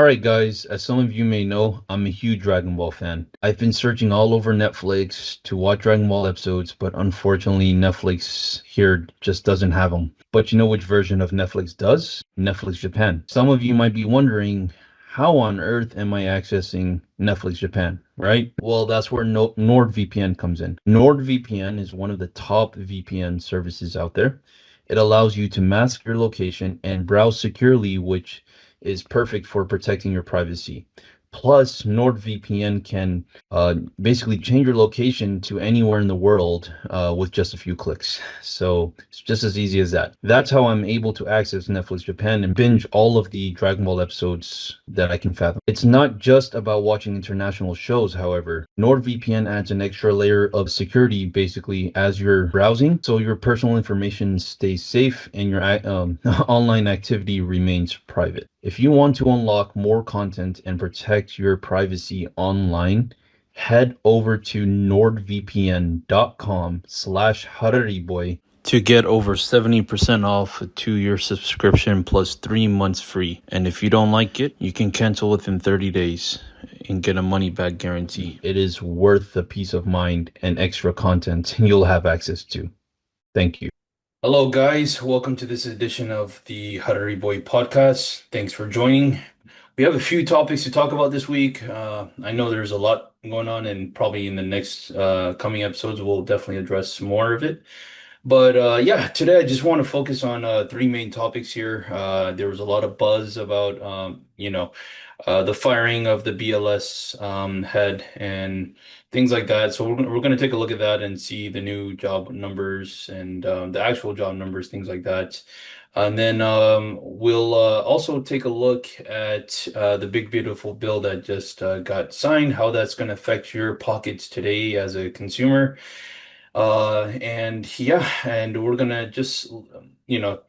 Alright guys, as some of you may know, I'm a huge Dragon Ball fan. I've been searching all over Netflix to watch Dragon Ball episodes, but unfortunately Netflix here just doesn't have them. But you know which version of Netflix does? Netflix Japan. Some of you might be wondering, how on earth am I accessing Netflix Japan, right? Well, that's where NordVPN comes in. NordVPN is one of the top VPN services out there. It allows you to mask your location and browse securely, which is perfect for protecting your privacy. Plus, NordVPN can basically change your location to anywhere in the world with just a few clicks. So it's just as easy as that. That's how I'm able to access Netflix Japan and binge all of the Dragon Ball episodes that I can fathom. It's not just about watching international shows, however. NordVPN adds an extra layer of security basically as you're browsing, so your personal information stays safe and your online activity remains private. If you want to unlock more content and protect your privacy online, head over to nordvpn.com/Harariboy to get over 70% off a 2-year subscription plus 3 months free. And if you don't like it, you can cancel within 30 days and get a money back guarantee. It is worth the peace of mind and extra content you'll have access to. Thank you. Hello, guys. Welcome to this edition of the Harariboy Podcast. Thanks for joining. We have a few topics to talk about this week. I know there's a lot going on, and probably in the next coming episodes, we'll definitely address more of it. But yeah, today I just want to focus on 3 main topics here. There was a lot of buzz about, the firing of the BLS head and things like that. So we're going to take a look at that and see the new job numbers and the actual job numbers, things like that. And then we'll also take a look at the big, beautiful bill that just got signed, how that's going to affect your pockets today as a consumer. And we're gonna just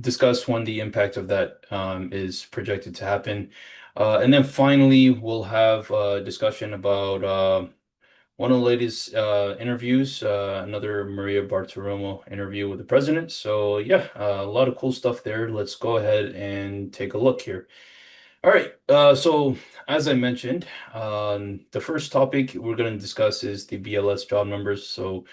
discuss when the impact of that is projected to happen. And then finally we'll have a discussion about one of the latest interviews, another Maria Bartiromo interview with the president. So yeah, a lot of cool stuff there. Let's go ahead and take a look here. All right, so as I mentioned, the first topic we're going to discuss is the BLS job numbers. So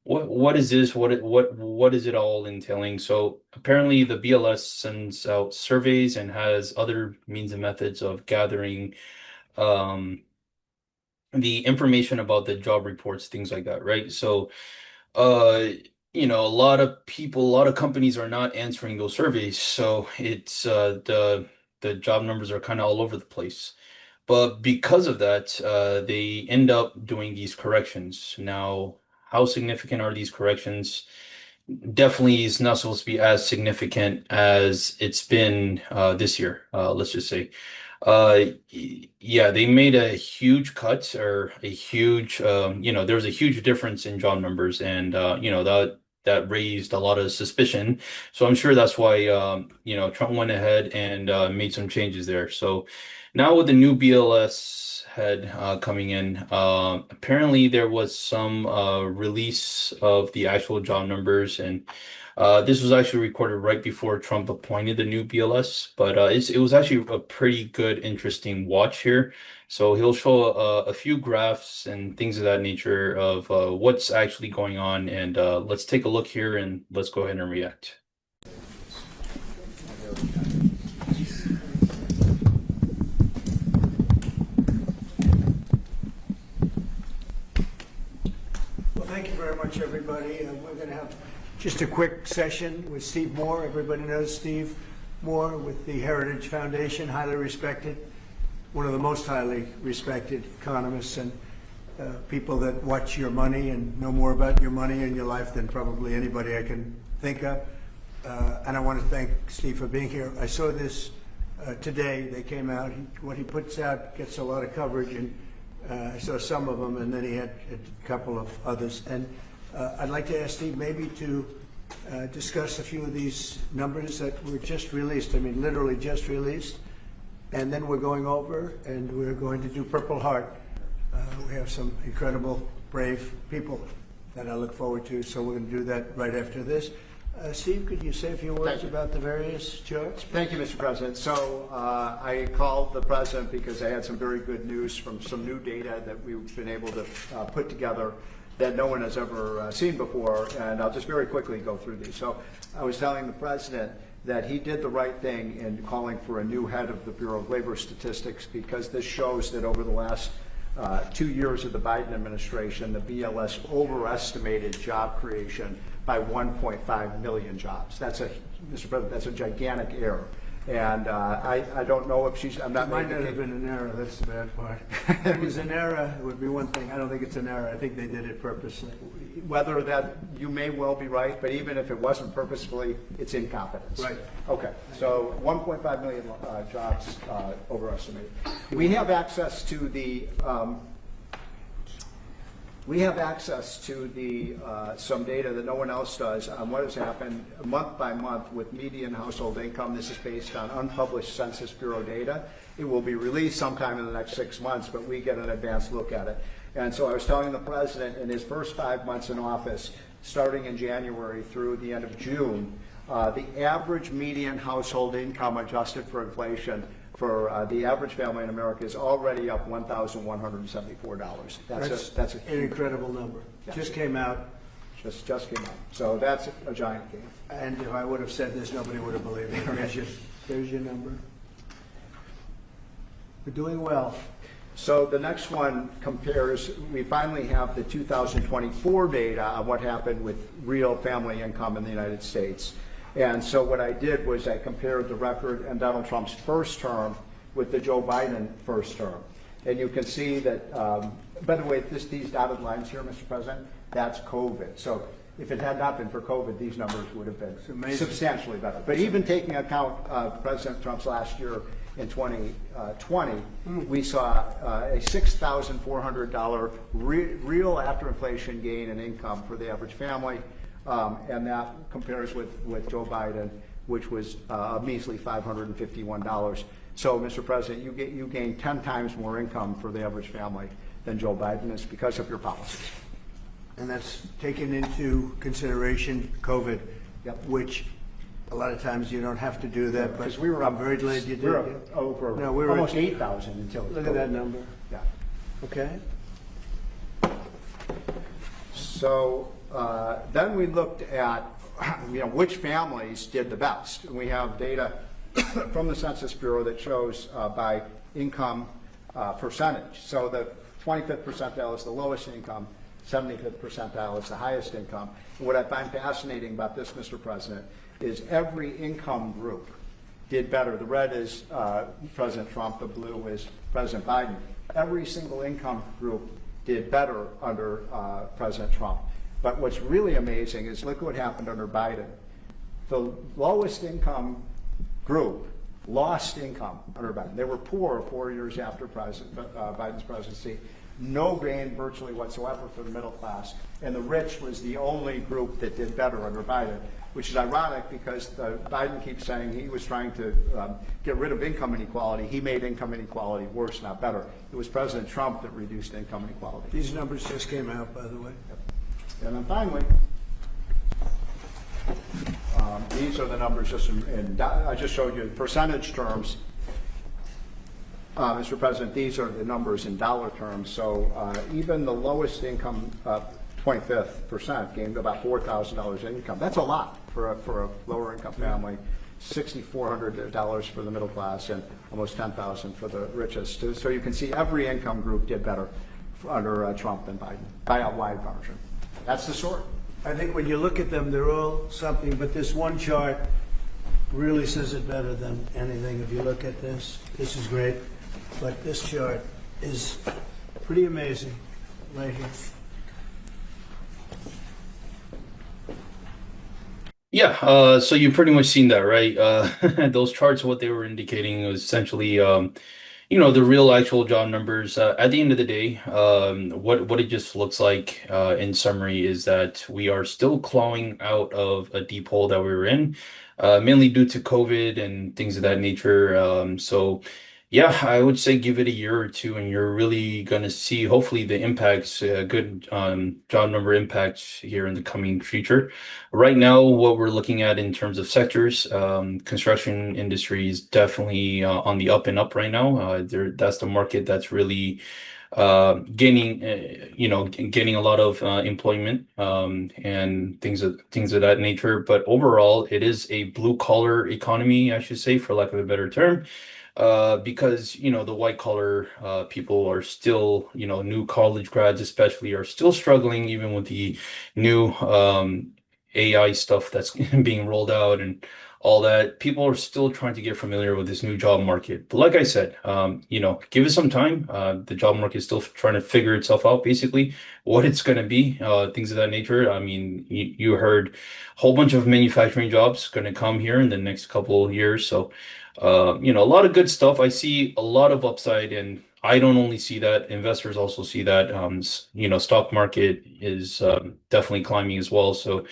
what is this? What is it all entailing? So apparently the BLS sends out surveys and has other means and methods of gathering the information about the job reports, things like that, right? So a lot of people, a lot of companies are not answering those surveys, so it's the job numbers are kind of all over the place. But because of that, they end up doing these corrections. Now, how significant are these corrections? Definitely is not supposed to be as significant as it's been this year, let's just say. Yeah, they made a huge cut or a huge, there was a huge difference in job numbers, and that raised a lot of suspicion. So I'm sure that's why Trump went ahead and made some changes there. So now with the new BLS head coming in, apparently there was some release of the actual job numbers, and this was actually recorded right before Trump appointed the new BLS, but it was actually a pretty good, interesting watch here. So he'll show a few graphs and things of that nature of what's actually going on, and let's take a look here and let's go ahead and react. Well, thank you very much, everybody. We're going to have just a quick session with Steve Moore. Everybody knows Steve Moore with the Heritage Foundation, highly respected, one of the most highly respected economists and people that watch your money and know more about your money and your life than probably anybody I can think of. And I want to thank Steve for being here. I saw this today. They came out. What he puts out gets a lot of coverage, and I saw some of them, and then he had a couple of others. And I'd like to ask Steve maybe to discuss a few of these numbers that were just released. I mean, literally just released. And then we're going over and we're going to do Purple Heart. We have some incredible, brave people that I look forward to. So we're going to do that right after this. Steve, could you say a few words Thank you. about the various charts? Thank you, Mr. President. So I called the President because I had some very good news from some new data that we've been able to put together that no one has ever seen before, and I'll just very quickly go through these. So I was telling the President that he did the right thing in calling for a new head of the Bureau of Labor Statistics, because this shows that over the last 2 years of the Biden administration, the BLS overestimated job creation by 1.5 million jobs. That's Mr. President, that's a gigantic error. And I don't know if she's, I'm not It might making not have been an error, that's the bad part. If it was an error, it would be one thing. I don't think it's an error. I think they did it purposely. whether that, you may well be right, but even if it wasn't purposefully, it's incompetence. Right. Okay, so 1.5 million jobs overestimated. We have access to the some data that no one else does on what has happened month by month with median household income. This is based on unpublished Census Bureau data. It will be released sometime in the next 6 months, but we get an advanced look at it. And so I was telling the President, in his first 5 months in office, starting in January through the end of June, the average median household income adjusted for inflation for the average family in America is already up $1,174. That's An incredible number. Yeah. Just came out, just came out. So that's a giant gain. and if I would have said this, nobody would have believed me. There's your number. We're doing well. So the next one compares, we finally have the 2024 data on what happened with real family income in the United States. And so what I did was I compared the record in Donald Trump's first term with the Joe Biden first term. And you can see that, by the way, these dotted lines here, Mr. President, that's COVID. So if it had not been for COVID, these numbers would have been substantially better. But even taking account President Trump's last year in 2020, we saw a $6,400 real after inflation gain in income for the average family. And that compares with Joe Biden, which was a measly $551. So, Mr. President, you gain 10 times more income for the average family than Joe Biden is because of your policies. And that's taken into consideration COVID, Yep. which a lot of times you don't have to do that, but Because we were I'm very glad you did. We were yeah. over No, we were almost at- 8,000 until Look at that number. Yeah. Okay. So then we looked at which families did the best. And we have data from the Census Bureau that shows by income percentage. So the 25th percentile is the lowest income, 75th percentile is the highest income. And what I find fascinating about this, Mr. President, is every income group did better. The red is President Trump, the blue is President Biden. Every single income group did better under President Trump. But what's really amazing is look what happened under Biden. The lowest income group lost income under Biden. They were poor 4 years after Biden's presidency. No gain virtually whatsoever for the middle class. And the rich was the only group that did better under Biden, which is ironic because Biden keeps saying he was trying to get rid of income inequality. He made income inequality worse, not better. It was President Trump that reduced income inequality. These numbers just came out, by the way. And then finally, these are the numbers just I just showed you in percentage terms. Mr. President, these are the numbers in dollar terms. So even the lowest income, 25th percent, gained about $4,000 in income. That's a lot for a lower income family. $6,400 for the middle class and almost $10,000 for the richest. So you can see every income group did better under Trump than Biden by a wide margin. That's the story. I think when you look at them, they're all something, but this one chart really says it better than anything. If you look at this is great, but this chart is pretty amazing right here. Yeah, so you've pretty much seen that, right? Those charts, what they were indicating was essentially, the real actual job numbers. At the end of the day, what it just looks like, in summary, is that we are still clawing out of a deep hole that we were in, mainly due to COVID and things of that nature. So, Yeah, I would say give it a year or two, and you're really going to see, hopefully, the impacts, good job number impacts here in the coming future. Right now, what we're looking at in terms of sectors, construction industry is definitely on the up and up right now. That's the market that's really gaining, gaining a lot of employment and things of that nature. But overall, it is a blue collar economy, I should say, for lack of a better term, because the white collar people are still, new college grads especially are still struggling even with the new AI stuff that's being rolled out and all that. People are still trying to get familiar with this new job market. But like I said, give it some time. The job market is still trying to figure itself out, basically, what it's going to be, things of that nature. I mean, you heard a whole bunch of manufacturing jobs going to come here in the next couple of years. So, a lot of good stuff. I see a lot of upside, and I don't only see that, investors also see that. Stock market is definitely climbing as well. So,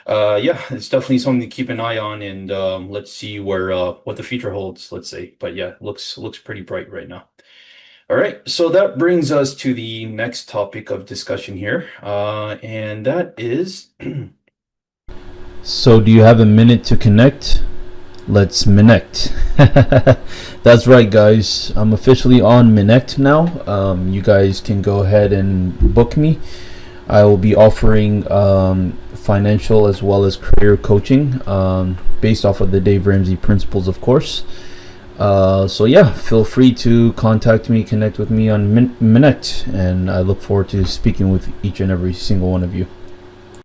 yeah, it's definitely something to keep an eye on, and let's see where what the future holds, let's say. But yeah, looks pretty bright right now. All right, so that brings us to the next topic of discussion here, and that is. So, do you have a minute to connect? Let's Minect. That's right, guys. I'm officially on Minect now. You guys can go ahead and book me. I will be offering financial as well as career coaching based off of the Dave Ramsey principles, of course. So yeah, feel free to contact me, connect with me on Minect, and I look forward to speaking with each and every single one of you.